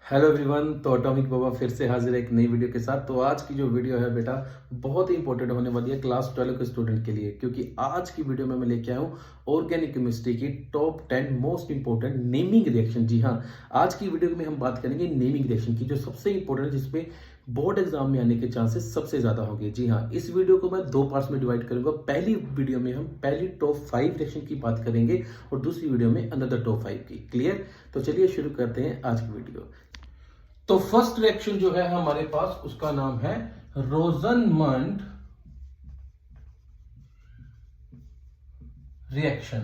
Hello everyone. तो atomic बाबा फिर से हाजिर है एक नई वीडियो के साथ। तो आज की जो वीडियो है बेटा बहुत ही इंपॉर्टेंट होने वाली है क्लास 12 के स्टूडेंट के लिए, क्योंकि आज की वीडियो में मैं लेके आया हूँ ऑर्गेनिक केमिस्ट्री की top 10 most important naming reaction. जी हाँ, आज की वीडियो में हम बात करेंगे नेमिंग रिएक्शन की, जो सबसे इंपॉर्टेंट है, जिसपे बोर्ड एग्जाम में आने के चांसेस सबसे ज्यादा होंगे। जी हाँ, इस वीडियो को मैं दो पार्ट्स में डिवाइड करूंगा। पहली वीडियो में हम पहली टॉप 5 रिएक्शन की बात करेंगे और दूसरी वीडियो में अनदर टॉप 5 की। क्लियर? तो चलिए शुरू करते हैं आज की वीडियो। तो फर्स्ट रिएक्शन जो है हमारे पास, उसका नाम है रोजनमंड रिएक्शन।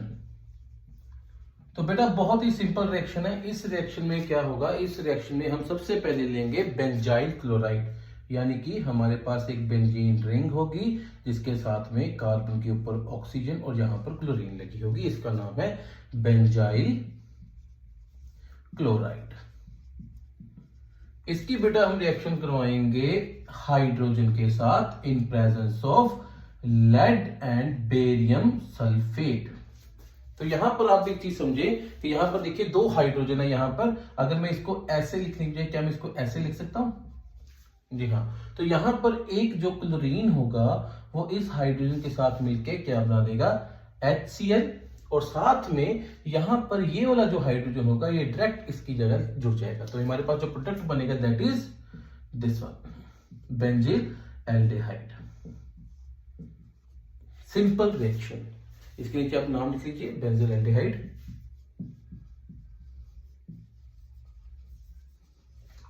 तो बेटा बहुत ही सिंपल रिएक्शन है। इस रिएक्शन में क्या होगा, इस रिएक्शन में हम सबसे पहले लेंगे बेंजाइल क्लोराइड, यानी कि हमारे पास एक बेंजीन रिंग होगी जिसके साथ में कार्बन के ऊपर ऑक्सीजन और यहां पर क्लोरीन लगी होगी। इसका नाम है बेंजाइल क्लोराइड। इसकी बेटा हम रिएक्शन करवाएंगे हाइड्रोजन के साथ in presence of lead and barium sulphate. तो यहां पर आप एक चीज समझे कि यहां पर देखिए दो हाइड्रोजन है। यहां पर अगर मैं इसको ऐसे लिखने की बजाय क्या मैं इसको ऐसे लिख सकता हूं? जी हाँ। तो यहां पर एक जो क्लोरीन होगा वो इस हाइड्रोजन के साथ मिलके क्या बना देगा, HCl, और साथ में यहां पर ये वाला जो हाइड्रोजन होगा ये डायरेक्ट इसकी जगह जुड़ जाएगा। तो हमारे पास जो प्रोडक्ट बनेगा that is this one, बेंजील aldehyde. Simple reaction. इसके नीचे आप नाम लिख लीजिए, बेंजील एल्डिहाइड।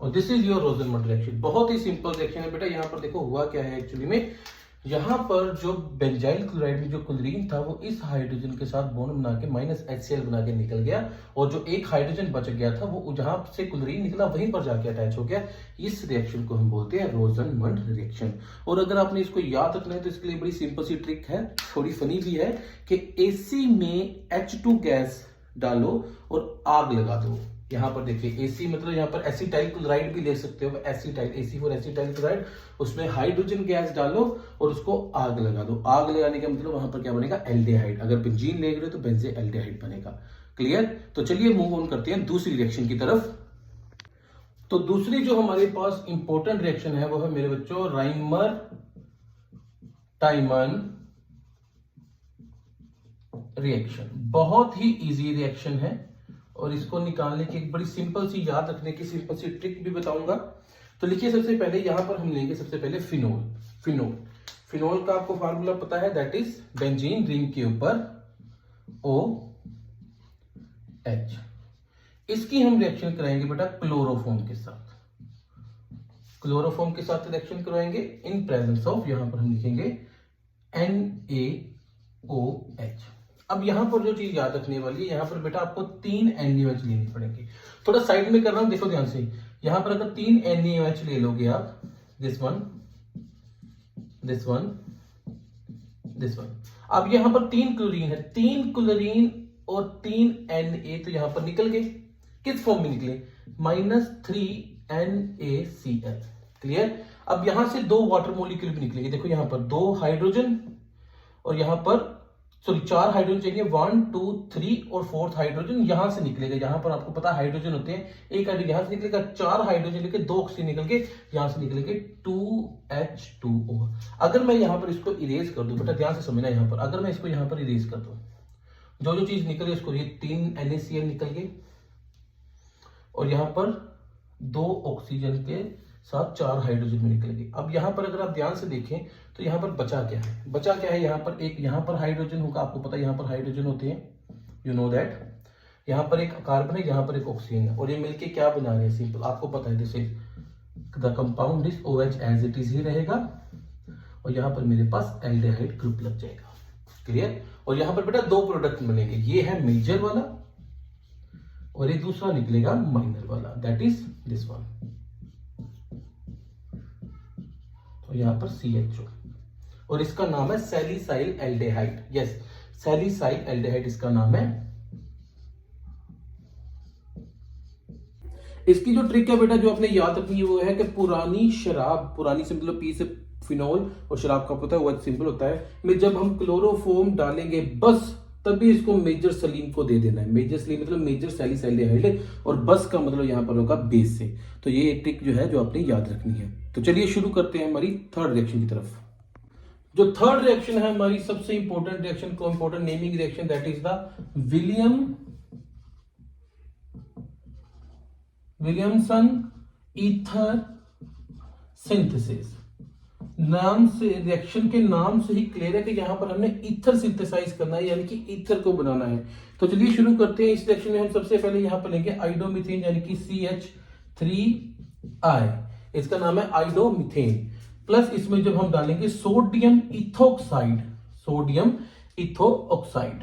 और दिस इज योर रोजनमंड रिएक्शन। बहुत ही सिंपल रिएक्शन है बेटा। यहां पर देखो हुआ क्या है एक्चुअली में, यहां पर जो बेंजाइल क्लोराइड में जो क्लोरीन था वो इस हाइड्रोजन के साथ बॉन्ड बना के -HCl बना के निकल गया, और जो एक हाइड्रोजन बच गया था वो जहां से क्लोरीन निकला वहीं पर जाके अटैच हो गया। इस रिएक्शन को हम बोलते हैं रोजनमंड रिएक्शन। और अगर आपने इसको याद रखना है तो इसके लिए बड़ी सिंपल सी ट्रिक है, थोड़ी फनी भी है, कि AC में H2 गैस डालो और आग लगा दो। यहां पर देखिए AC मतलब यहां पर एसिटाइल क्लोराइड भी ले सकते हो, acetyl, AC for acetyl chloride. उसमें हाइड्रोजन गैस डालो और उसको आग लगा दो। आग लगाने का मतलब वहां पर क्या बनेगा, एल्डिहाइड। अगर बेंजीन ले रहे हो तो बेंजीन एल्डिहाइड बनेगा। क्लियर? तो चलिए मूव ऑन करते हैं दूसरी रिएक्शन की तरफ। तो दूसरी जो हमारे पास इंपॉर्टेंट रिएक्शन है वो है मेरे बच्चों राइमर टाइमन रिएक्शन। बहुत ही इजी रिएक्शन है और इसको निकालने की एक बड़ी सिंपल सी, याद रखने की सिंपल सी ट्रिक भी बताऊंगा। तो लिखिए सबसे पहले यहां पर हम लेंगे सबसे पहले फिनोल। फिनोल फिनोल का आपको फार्मूला पता है, दैट इज बेंजीन रिंग के ऊपर OH। इसकी हम रिएक्शन कराएंगे बेटा क्लोरोफॉर्म के साथ। क्लोरोफॉर्म के साथ रिएक्शन करवाएंगे इन प्रेजेंस ऑफ, यहां पर हम लिखेंगे NaOH। अब यहां पर जो चीज याद रखने वाली है, यहां पर बेटा आपको 3 NaOH लेनी पड़ेगी। थोड़ा साइड में कर रहा हूं, देखो ध्यान से। यहां पर अगर 3 NaOH ले लोगे आप, this one, this one, this one. अब यहां पर 3 क्लोरीन है, 3 क्लोरीन और 3 Na तो यहां पर निकल गए। किस फॉर्म में निकले, -3NaCl। क्लियर? अब यहां से 2 वाटर मॉलिक्यूल भी निकलेंगे। देखो यहां पर 2 हाइड्रोजन और यहां पर 4 हाइड्रोजन चाहिए, 1 2 3 और 4th हाइड्रोजन यहां से निकलेगा। यहां पर आपको पता है हाइड्रोजन होते हैं, एक हाइड्रोजन यहां से निकलेगा, 4 हाइड्रोजन लेके 2 ऑक्सीजन निकल के यहां से निकलेंगे 2H2O। अगर मैं यहां पर इसको इरेज कर दूं, बेटा ध्यान से समझना, यहां पर अगर मैं इसको यहां पर इरेज कर दूं, जो जो चीज निकल गई उसको, ये 3 NaCl निकल गए और यहां पर 2 ऑक्सीजन के साथ 4 हाइड्रोजन में निकल गई। अब यहां पर अगर आप ध्यान से देखें तो यहां पर बचा क्या है, बचा क्या है, यहां पर एक, यहां पर हाइड्रोजन होगा, आपको पता है यहां पर हाइड्रोजन होते हैं, यू नो दैट। यहां पर एक कार्बन है, यहां पर एक ऑक्सीजन है, और ये मिलके क्या बना रहे हैं, सिंपल आपको पता है, this is the compound is OH as it is ही रहेगा, और यहां पर मेरे पास एल्डिहाइड ग्रुप लग जाएगा। क्लियर? और यहां पर बेटा 2 प्रोडक्ट बनेंगे, ये है मेजर वाला और ये दूसरा निकलेगा माइनर वाला, दैट इज दिस वन। तो यहां पर CHO, और इसका नाम है सैलिसाइल एल्डिहाइड। यस, सैलिसाइल एल्डिहाइड इसका नाम है। इसकी जो ट्रिक है बेटा जो आपने याद रखनी है वो है कि पुरानी शराब, पुरानी से मतलब पी से फिनोल, और शराब का पता है वो सिंपल होता है, में जब हम क्लोरोफॉर्म डालेंगे बस तभी इसको मेजर सलीम को दे देना है। मेजर सलीम मतलब मेजर सैलिसैल्डिहाइड और बस का मतलब यहाँ पर होगा बेस से। तो ये एक ट्रिक जो है जो आपने याद रखनी है। तो चलिए शुरू करते हैं हमारी थर्ड रिएक्शन की तरफ। जो थर्ड रिएक्शन है हमारी सबसे इंपॉर्टेंट रिएक्शन को important naming reaction, that is the Williamson ether synthesis. नाम से, रिएक्शन के नाम से ही क्लियर है कि यहां पर हमने ईथर सिंथेसाइज करना है, यानी कि ईथर को बनाना है। तो चलिए शुरू करते हैं। इस रिएक्शन में हम सबसे पहले यहां पर लेंगे आइडोमीथेन यानी कि CH3I, इसका नाम है आइडोमीथेन, प्लस इसमें जब हम डालेंगे सोडियम इथोक्साइड, सोडियम इथोक्साइड,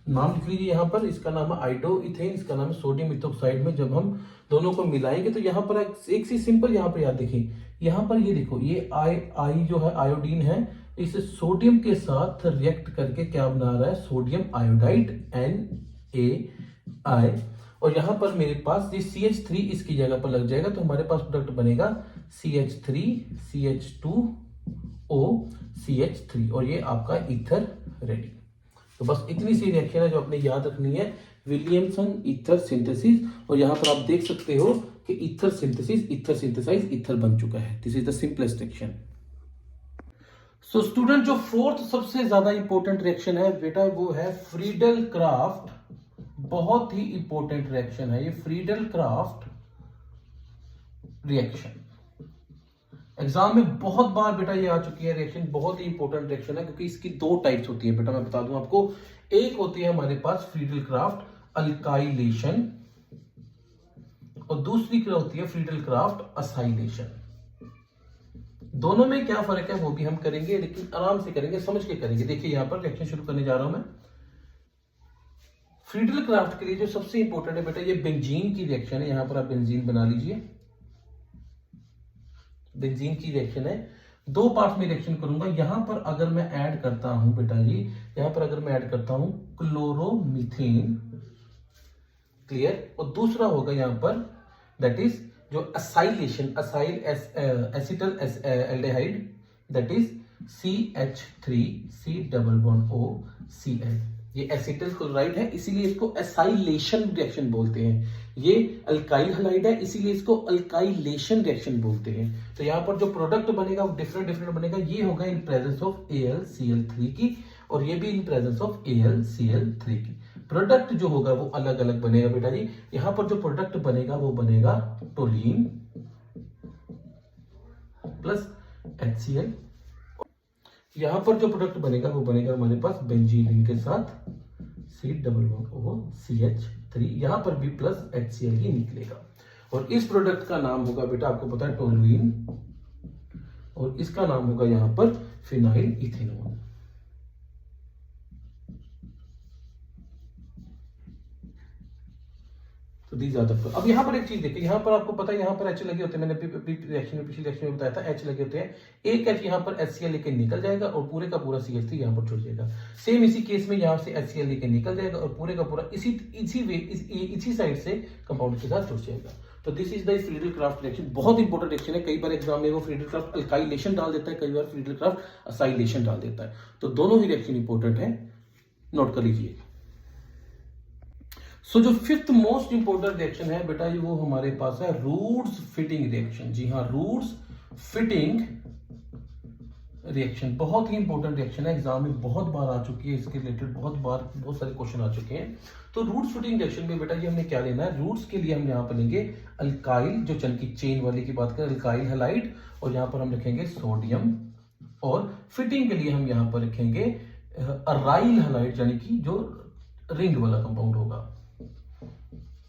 नाम लिख लीजिए यहां पर, इसका नाम है आइडोइथेन, इसका नाम है सोडियम इथोक्साइड। में जब हम दोनों को मिलाएंगे तो यहां पर एक सी सिंपल यहां पर याद देखिए, यहां पर ये देखो ये आई जो है आयोडीन है, इसे सोडियम के साथ रिएक्ट करके क्या बना रहा है, सोडियम आयोडाइड NaI। और यहां पर मेरे पास ये CH3 इसकी जगह पर लग जाएगा, तो हमारे पास प्रोडक्ट बनेगा CH3 CH2O CH3 और ये आपका ईथर रेडी। तो बस इतनी सी रिएक्शन है जो आपने याद रखनी है, विलियमसन ईथर सिंथेसिस। और यहां पर आप देख सकते हो कि ether synthesis, ether synthesise, ether बन चुका है। This is the simplest reaction. So student, जो फोर्थ सबसे ज्यादा इंपॉर्टेंट रिएक्शन है बेटा वो है फ्रीडल क्राफ्ट। बहुत ही इंपॉर्टेंट रिएक्शन है ये फ्रीडल क्राफ्ट रिएक्शन। एग्जाम में बहुत बार बेटा ये आ चुकी है रिएक्शन, बहुत ही इंपॉर्टेंट रिएक्शन है क्योंकि इसकी दो टाइप्स होती है बेटा, मैं बता दूं आपको। एक होती है हमारे पास फ्रीडल क्राफ्ट अल्काइलेशन और दूसरी क्या होती है फ्रीडल क्राफ्ट असाइलेशन। दोनों में क्या फर्क है वो भी हम करेंगे, लेकिन आराम से करेंगे, समझ के करेंगे। देखिए यहां पर रिएक्शन शुरू करने जा रहा हूं मैं। फ्रीडल क्राफ्ट के लिए जो सबसे इंपॉर्टेंट है बेटा ये बेंजीन की रिएक्शन है। यहां पर आप बेंजीन बना लीजिए, बेंजीन की रिएक्शन है। दो पार्ट में रिएक्शन करूंगा। यहां पर अगर मैं ऐड करता हूं बेटा जी, यहां पर अगर मैं ऐड करता हूं क्लोरोमीथेन, क्लियर, और दूसरा होगा यहां पर दैट इज जो acylation, acyl acetyl aldehyde, that is CH3C++OCl। ये एसिटल क्लोराइड है इसीलिए इसको एसाइलेशन रिएक्शन बोलते हैं। ये अल्काइल हैलाइड है इसीलिए इसको अल्काइलेशन रिएक्शन बोलते हैं। तो यहां पर जो प्रोडक्ट बनेगा वो डिफरेंट बनेगा। ये होगा इन प्रेजेंस ऑफ AlCl3 की, और ये भी इन प्रेजेंस ऑफ AlCl3 की। प्रोडक्ट जो होगा वो अलग अलग बनेगा बेटा जी। यहां पर जो प्रोडक्ट बनेगा वो बनेगा टोलीन प्लस HCl। यहां पर जो प्रोडक्ट बनेगा वो बनेगा हमारे पास बेंजीन के साथ C++OCH3, यहां पर भी प्लस HCl ही निकलेगा। और इस प्रोडक्ट का नाम होगा बेटा, आपको पता है, टोलुइन, और इसका नाम होगा यहां पर फिनाइल इथेनॉल। तो दीज आर द। अब यहां पर एक चीज देखिए, यहां पर आपको पता है यहां पर H लगे होते हैं, मैंने पिछली रिएक्शन में बताया था H लगे होते हैं। एक H यहां पर HCl लेके निकल जाएगा और पूरे का पूरा CH3 यहां पर जुड़ जाएगा। सेम इसी केस में यहां से HCl लेके निकल जाएगा और पूरे का पूरा इसी साइड से कंपाउंड के साथ जुड़ जाएगा। तो this is the Friedel craft reaction. बहुत इंपॉर्टेंट रिएक्शन है। कई बार एग्जाम में वो फ्रीडल क्राफ्ट अल्काइलेशन डाल देता है, कई बार फ्रीडल क्राफ्ट असाइलेशन डाल देता है। तो दोनों ही रिएक्शन इंपॉर्टेंट है, नोट कर लीजिए। सो जो फिफ्थ मोस्ट इंपोर्टेंट रिएक्शन है बेटा ये वो हमारे पास है रूट्स फिटिंग रिएक्शन। जी हाँ, रूट्स फिटिंग रिएक्शन बहुत ही इंपॉर्टेंट रिएक्शन है, एग्जाम में बहुत बार आ चुकी है, इसके रिलेटेड बहुत सारे क्वेश्चन आ चुके हैं। तो रूट्स फिटिंग रिएक्शन में बेटा ये हमने क्या लेना है, रूट्स के लिए हम यहाँ पर लेंगे अल्काइल, जो चन की चेन वाले की बात करें अल्काइल हैलाइड, और यहाँ पर हम रखेंगे सोडियम, और फिटिंग के लिए हम यहाँ पर रखेंगे अराइल हैलाइड, यानी कि जो रिंग वाला कंपाउंड होगा।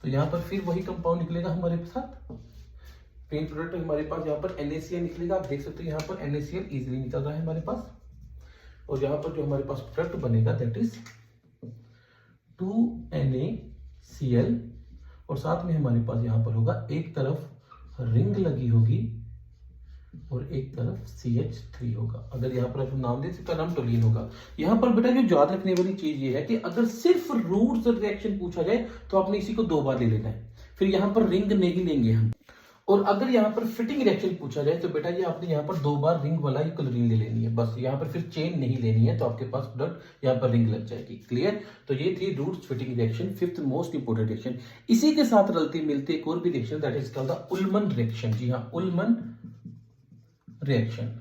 तो यहां पर फिर वही कंपाउंड निकलेगा हमारे साथ, पेन प्रोडक्ट हमारे पास यहाँ पर NaCl निकलेगा। आप देख सकते हो यहाँ पर NaCl इजीली निकल रहा है हमारे पास। और यहाँ पर जो हमारे पास प्रोडक्ट बनेगा दैट इज 2NaCl, और साथ में हमारे पास यहाँ पर होगा एक तरफ रिंग लगी होगी और एक तरफ CH3 होगा। अगर यहाँ पर आप नाम दे, इसका नाम टोलीन होगा। यहाँ पर बेटा जो याद रखने वाली चीज ये है कि अगर सिर्फ रूट्स रिएक्शन पूछा जाए तो आपने इसी को दो बार ले लेना है, फिर यहाँ पर रिंग नहीं लेंगे हम। और अगर यहाँ पर फिटिंग रिएक्शन पूछा जाए तो बेटा ये आपने यहाँ पर 2 बार रिंग वाला ही क्लोरीन ले लेनी है, बस यहाँ पर फिर चेन नहीं लेनी है, तो आपके पास प्रोडक्ट यहाँ पर रिंग लग जाएगी। क्लियर? तो ये थी Wurtz Fittig reaction, fifth most important reaction. इसी के साथ रलते मिलते एक और भी reaction that is called the Ullmann reaction. जी हाँ, उल्मन रिएक्शन।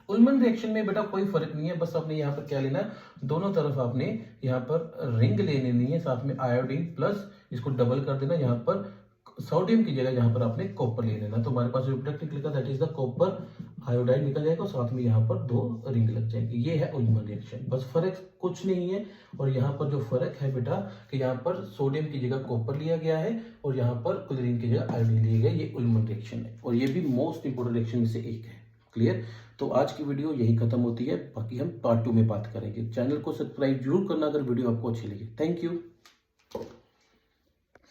उल्मन रिएक्शन में बेटा कोई फर्क नहीं है, बस आपने यहाँ पर क्या लेना है, दोनों तरफ आपने यहाँ पर रिंग ले लेनी है, साथ में आयोडीन प्लस इसको डबल कर देना, यहाँ पर सोडियम की जगह यहाँ पर आपने कॉपर ले लेना। तो हमारे पास जो प्रोडक्ट निकलेगा that is the copper iodide निकल जाएगा और साथ में यहाँ पर 2 रिंग लग जाएंगे। ये है उल्मन रिएक्शन, बस फर्क कुछ नहीं है। और यहाँ पर जो फर्क है बेटा कि यहाँ पर सोडियम की जगह कॉपर लिया गया है और यहाँ पर क्लोरीन की जगह आयोडीन लिया गया है। ये उल्मन रिएक्शन है और ये भी मोस्ट इंपोर्टेंट रिएक्शन में से एक है। क्लियर? तो आज की वीडियो यही खत्म होती है, बाकी हम पार्ट 2 में बात करेंगे। चैनल को सब्सक्राइब जरूर करना अगर वीडियो आपको अच्छी लगी। Thank you.